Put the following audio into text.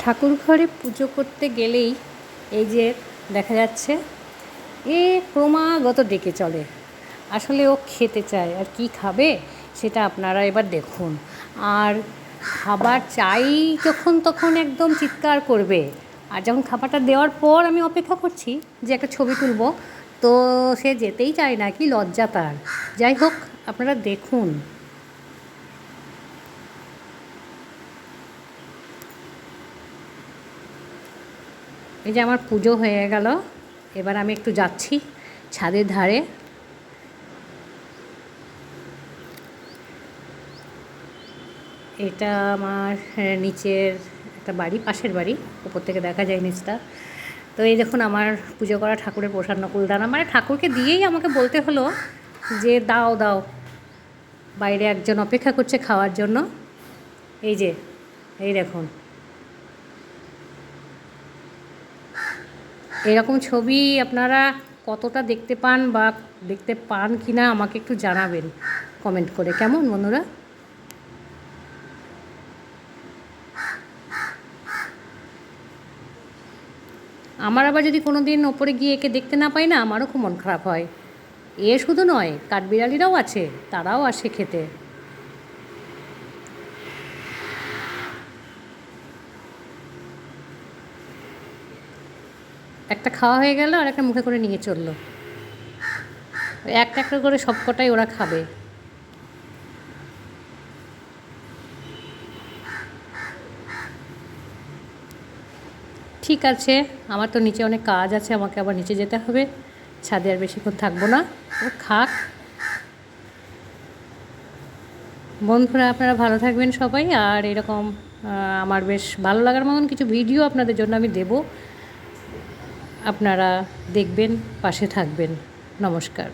ঠাকুর ঘরে পুজো করতে গেলেই এই যে দেখা যাচ্ছে এ ক্রমাগত ডেকে চলে। আসলে ও খেতে চায়, আর কি খাবে সেটা আপনারা এবার দেখুন। আর খাবার চাই যখন তখন একদম চিৎকার করবে। আর যখন খাবারটা দেওয়ার পর আমি অপেক্ষা করছি যে একটা ছবি তুলব, তো সে যেতেই চায় না, কি লজ্জা তার। যাই হোক, আপনারা দেখুন। এই যে আমার পুজো হয়ে গেল, এবার আমি একটু যাচ্ছি ছাদের ধারে। এটা আমার নিচের একটা বাড়ি, পাশের বাড়ি, উপর থেকে দেখা যায় নিচটা। তো এই দেখুন আমার পুজো করা ঠাকুরের প্রসাদ নকুলদানা, মানে ঠাকুরকে দিয়েই আমাকে বলতে হলো যে দাও দাও। বাইরে একজন অপেক্ষা করছে খাওয়ার জন্য। এই যে, এই দেখুন, এরকম ছবি আপনারা কতটা দেখতে পান বা দেখতে পান কি না আমাকে একটু জানাবেন কমেন্ট করে, কেমন বন্ধুরা? আমার আবার যদি কোনো দিন ওপরে গিয়ে একে দেখতে না পাই না, আমারও খুব মন খারাপ হয়। এ শুধু নয়, কাঠবিড়ালিরাও আছে, তারাও আসে খেতে। একটা খাওয়া হয়ে গেল আর একটা মুখে করে নিয়ে চললো। একটা একটা করে সব কটাই ওরা খাবে। ঠিক আছে, আমার তো নিচে অনেক কাজ আছে, আমাকে আবার নিচে যেতে হবে। ছাদে আর বেশিক্ষণ থাকবো না, ও খাক। বন্ধুরা, আপনারা ভালো থাকবেন সবাই। আর এরকম আমার বেশ ভালো লাগার মতন কিছু ভিডিও আপনাদের জন্য আমি দেব, আপনারা দেখবেন, পাশে থাকবেন। নমস্কার।